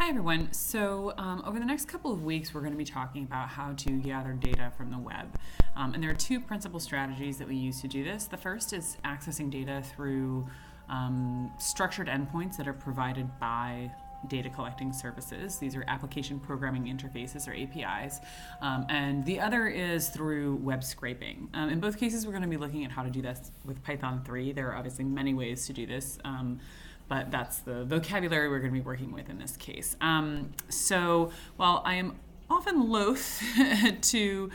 Hi everyone. So over the next couple of weeks, we're going to be talking about how to gather data from the web. And there are two principal strategies that we use to do this. The first is accessing data through structured endpoints that are provided by data collecting services. These are application programming interfaces, or APIs. And the other is through web scraping. In both cases, we're going to be looking at how to do this with Python 3. There are obviously many ways to do this. But that's the vocabulary we're going to be working with in this case. So while I am often loath to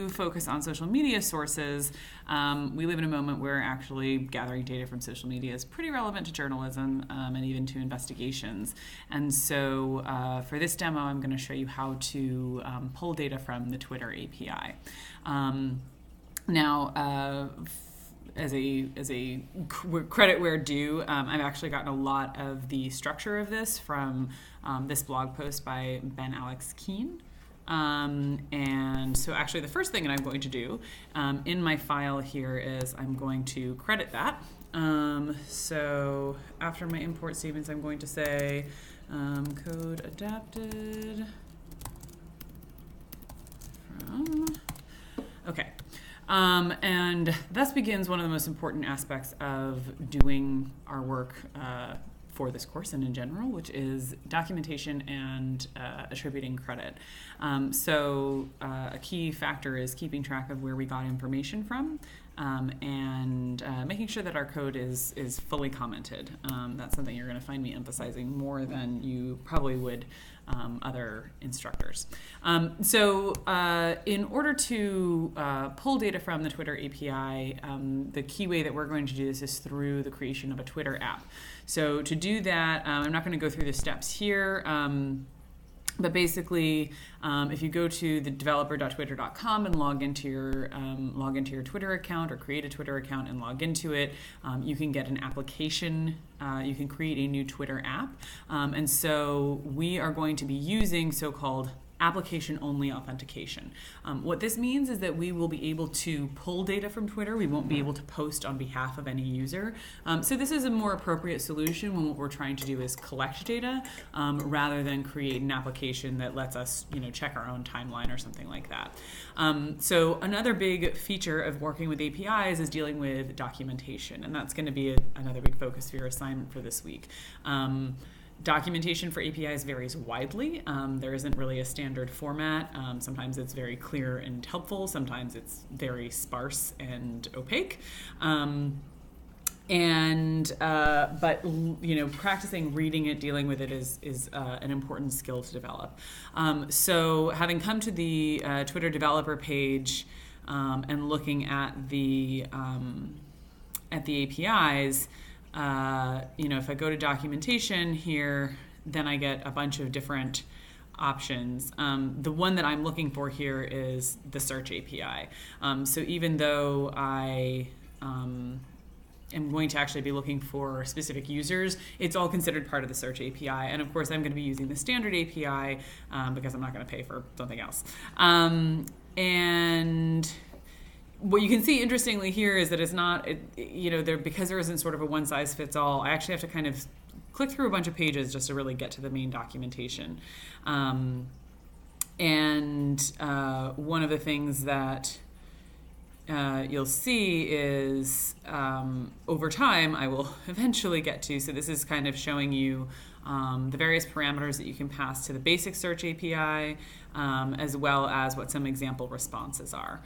focus on social media sources, we live in a moment where actually gathering data from social media is pretty relevant to journalism and even to investigations. And so for this demo, I'm going to show you how to pull data from the Twitter API. As a credit where due, I've actually gotten a lot of the structure of this from this blog post by Ben Alex Keene. And so actually the first thing that I'm going to do in my file here is I'm going to credit that. So after my import statements, I'm going to say code adapted from, okay. And thus begins one of the most important aspects of doing our work for this course and in general, which is documentation and attributing credit. So a key factor is keeping track of where we got information from and making sure that our code is fully commented. That's something you're going to find me emphasizing more than you probably would other instructors. So in order to pull data from the Twitter API, the key way that we're going to do this is through the creation of a Twitter app. So to do that, I'm not going to go through the steps here. But basically, if you go to the developer.twitter.com and log into your Twitter account or create a Twitter account and log into it, you can get an application. You can create a new Twitter app. And so we are going to be using so-called application-only authentication. What this means is that we will be able to pull data from Twitter. We won't be able to post on behalf of any user. So this is a more appropriate solution when what we're trying to do is collect data rather than create an application that lets us, check our own timeline or something like that. So another big feature of working with APIs is dealing with documentation, and that's going to be another big focus for your assignment for this week. Documentation for APIs varies widely. There isn't really a standard format. Sometimes it's very clear and helpful. Sometimes it's very sparse and opaque. But practicing reading it, dealing with it is an important skill to develop. So having come to the Twitter developer page and looking at the APIs, if I go to documentation here, then I get a bunch of different options. The one that I'm looking for here is the search API. So even though I am going to actually be looking for specific users, it's all considered part of the search API. And of course, I'm going to be using the standard API because I'm not going to pay for something else. And what you can see interestingly here is that it's not, because there isn't sort of a one-size-fits-all, I actually have to kind of click through a bunch of pages just to really get to the main documentation. One of the things that you'll see is over time I will eventually get to, so this is kind of showing you the various parameters that you can pass to the basic search API, as well as what some example responses are.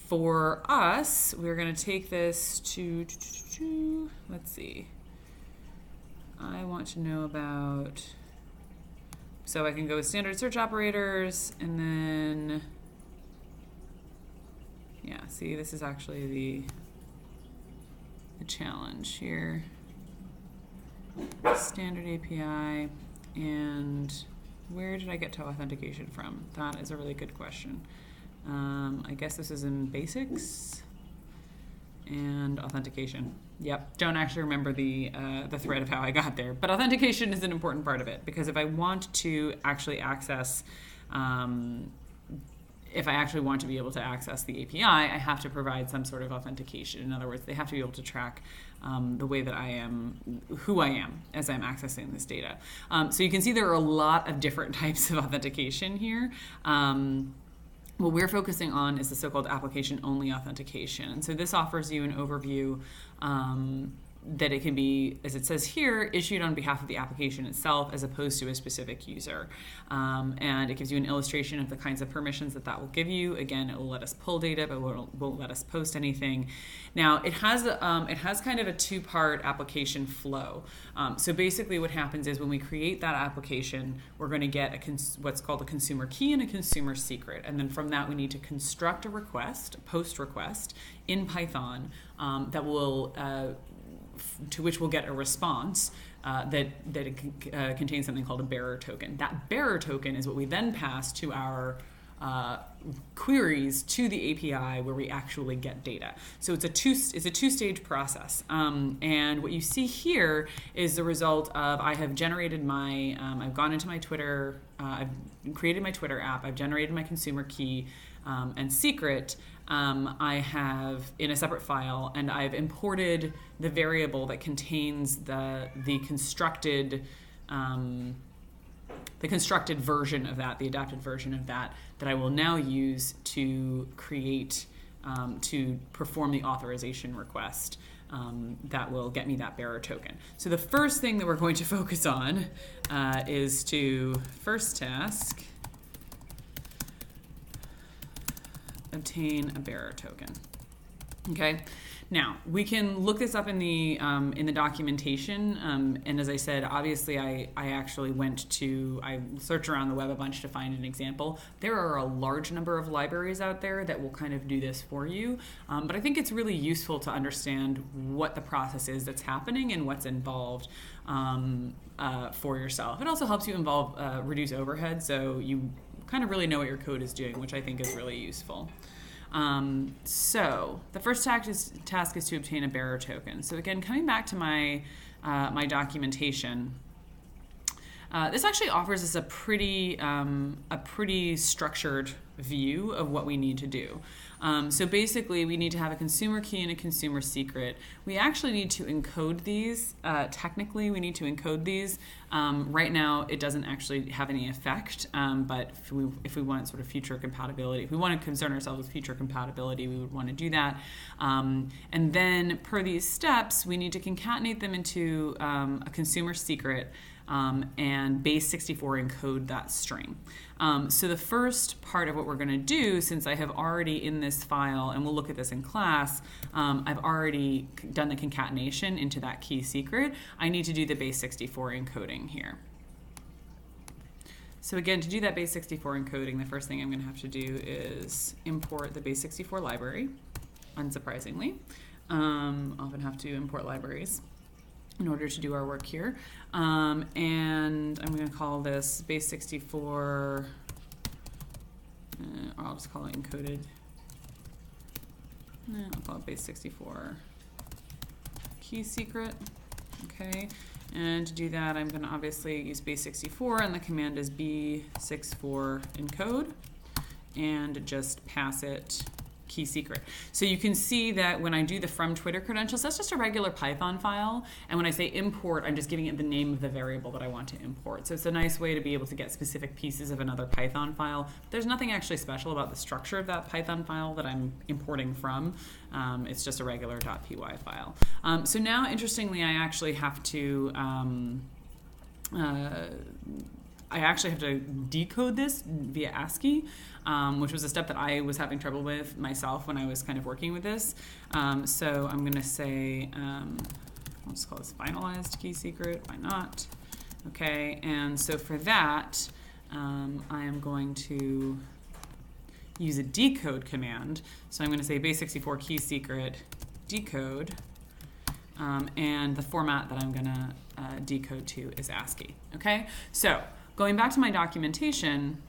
For us, we're going to take this to, let's see, I want to know about, so I can go with standard search operators, and then, yeah, see, this is actually the challenge here. Standard API, and where did I get to authentication from? That is a really good question. I guess this is in basics and authentication. Yep, don't actually remember the thread of how I got there, but authentication is an important part of it, because if I want to actually access if I actually want to be able to access the API, I have to provide some sort of authentication. In other words, they have to be able to track the way that I am, who I am as I'm accessing this data. So you can see there are a lot of different types of authentication here. What we're focusing on is the so-called application-only authentication. And so this offers you an overview that it can be, as it says here, issued on behalf of the application itself as opposed to a specific user. And it gives you an illustration of the kinds of permissions that will give you. Again, it will let us pull data, but won't let us post anything. Now, it has kind of a two-part application flow. So basically what happens is when we create that application, we're going to get what's called a consumer key and a consumer secret. And then from that, we need to construct a request, a post request in Python that will to which we'll get a response that contains something called a bearer token. That bearer token is what we then pass to our queries to the API where we actually get data. So it's a two-stage process. And what you see here is the result of I have generated my, I've gone into my Twitter, I've created my Twitter app, I've generated my consumer key and secret. I have in a separate file, and I've imported the variable that contains the constructed version of that, the adapted version of that I will now use to create, to perform the authorization request that will get me that bearer token. So the first thing that we're going to focus on is to first task, obtain a bearer token. Okay. Now we can look this up in the documentation, and as I said, obviously I actually I searched around the web a bunch to find an example. There are a large number of libraries out there that will kind of do this for you, but I think it's really useful to understand what the process is that's happening and what's involved for yourself. It also helps you reduce overhead, so you kind of really know what your code is doing, which I think is really useful. So the first task is to obtain a bearer token. So again, coming back to my documentation, this actually offers us a pretty structured view of what we need to do. So basically, we need to have a consumer key and a consumer secret. We actually need to encode these. Technically, we need to encode these. Right now, it doesn't actually have any effect, but if we want sort of future compatibility, if we want to concern ourselves with future compatibility, we would want to do that. And then per these steps, we need to concatenate them into a consumer secret and base64 encode that string. So the first part of what we're going to do, since I have already in this file, and we'll look at this in class, I've already done the concatenation into that key secret, I need to do the base64 encoding here. So again, to do that base64 encoding, the first thing I'm going to have to do is import the base64 library, unsurprisingly. Often have to import libraries in order to do our work here. And I'm going to call this base64, I'll just call it encoded. I'll call it base64 key secret. Okay, and to do that, I'm going to obviously use base64, and the command is b64 encode, and just pass it key secret. So you can see that when I do the from Twitter credentials, that's just a regular Python file. And when I say import, I'm just giving it the name of the variable that I want to import. So it's a nice way to be able to get specific pieces of another Python file. There's nothing actually special about the structure of that Python file that I'm importing from. It's just a regular .py file. So now, interestingly, I actually have to decode this via ASCII, which was a step that I was having trouble with myself when I was kind of working with this. So I'm going to say, I'll just call this finalized key secret. Why not? Okay, and so for that, I am going to use a decode command. So I'm going to say base64 key secret decode, and the format that I'm going to decode to is ASCII. Okay, so going back to my documentation,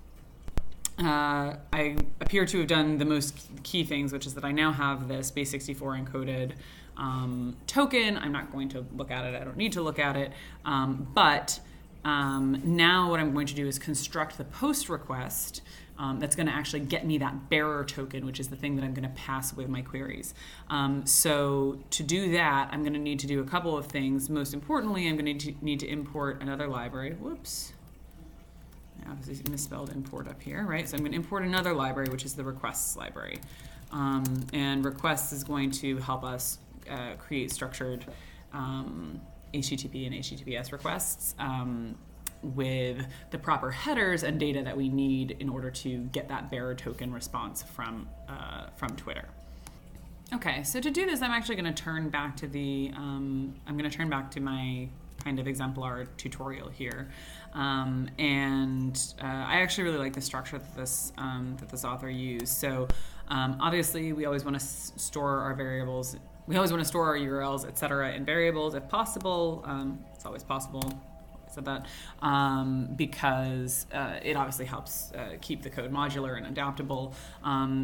I appear to have done the most key things, which is that I now have this base64 encoded token. I'm not going to look at it. I don't need to look at it. But now what I'm going to do is construct the post request that's going to actually get me that bearer token, which is the thing that I'm going to pass with my queries. So to do that, I'm going to need to do a couple of things. Most importantly, I'm going to need to import another library. Whoops. I obviously misspelled import up here, right? So I'm going to import another library, which is the requests library. And requests is going to help us create structured HTTP and HTTPS requests with the proper headers and data that we need in order to get that bearer token response from Twitter. Okay, so to do this, I'm actually going to turn back to my kind of exemplar tutorial here, and I actually really like the structure that this author used. So obviously, we always want to store our variables. We always want to store our URLs, etc., in variables if possible. It's always possible. I said that because it obviously helps keep the code modular and adaptable.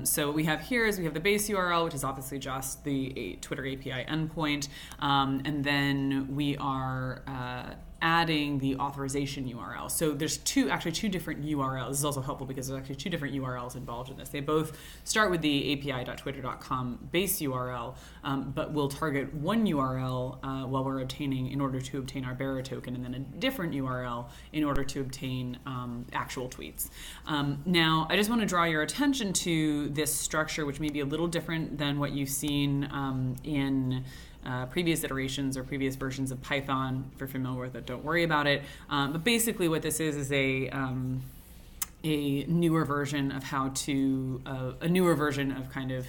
So what we have here is we have the base URL, which is obviously just the Twitter API endpoint, and then we are adding the authorization URL. So there's two different URLs. This is also helpful because there's actually two different URLs involved in this. They both start with the api.twitter.com base URL, but we'll target one URL while we're in order to obtain our bearer token, and then a different URL in order to obtain actual tweets. Now, I just want to draw your attention to this structure, which may be a little different than what you've seen in previous iterations or previous versions of Python. If you're familiar with it, don't worry about it. But basically what this is a newer version of a newer version of kind of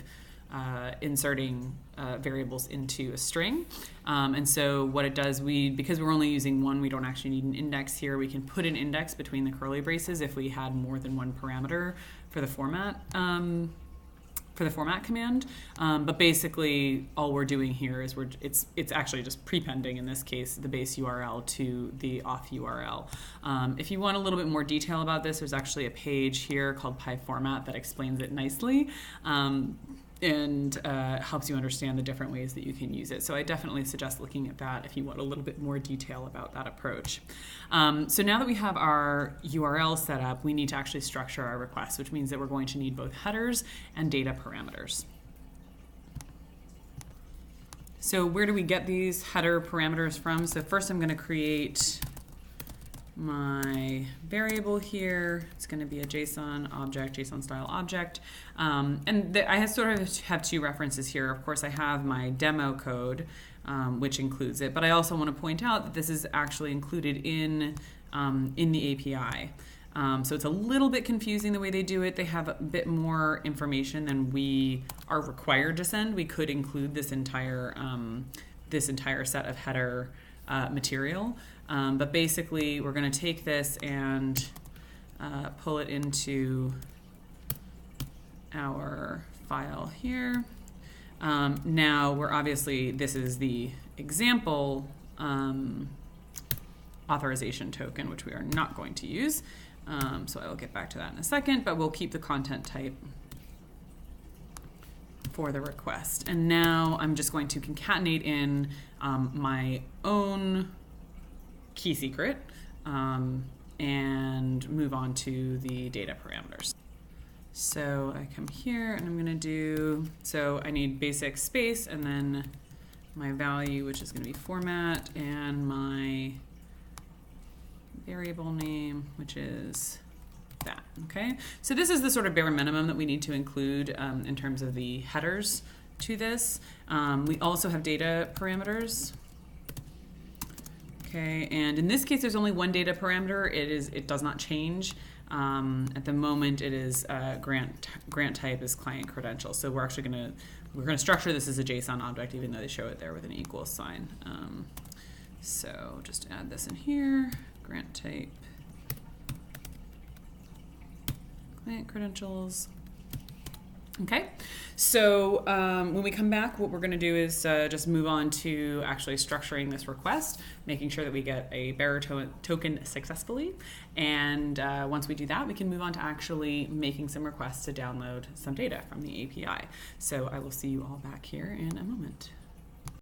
inserting variables into a string. And so what it does, because we're only using one, we don't actually need an index here. We can put an index between the curly braces if we had more than one parameter for the format command, but basically all we're doing here is it's actually just prepending, in this case, the base URL to the auth URL. If you want a little bit more detail about this, there's actually a page here called PyFormat that explains it nicely and helps you understand the different ways that you can use it. So I definitely suggest looking at that if you want a little bit more detail about that approach. So now that we have our URL set up, we need to actually structure our requests, which means that we're going to need both headers and data parameters. So where do we get these header parameters from? So first I'm going to create my variable here. It's going to be a JSON object, JSON style object. I sort of have two references here. Of course, I have my demo code, which includes it, but I also want to point out that this is actually included in the API. So it's a little bit confusing the way they do it. They have a bit more information than we are required to send. We could include this entire set of header material. But basically, we're going to take this and pull it into our file here. Now, this is the example authorization token, which we are not going to use. So I will get back to that in a second, but we'll keep the content type for the request. And now I'm just going to concatenate in my own key secret and move on to the data parameters. So I come here and I'm going to do, so I need basic space and then my value, which is going to be format, and my variable name, which is that. Okay, so this is the sort of bare minimum that we need to include in terms of the headers to this. We also have data parameters. Okay, and in this case, there's only one data parameter. It does not change. At the moment, it is grant type is client credential. So we're actually going to structure this as a JSON object, even though they show it there with an equal sign. So just add this in here. Grant type client credentials. Okay, so when we come back, what we're going to do is just move on to actually structuring this request, making sure that we get a bearer token successfully. And once we do that, we can move on to actually making some requests to download some data from the API. So I will see you all back here in a moment.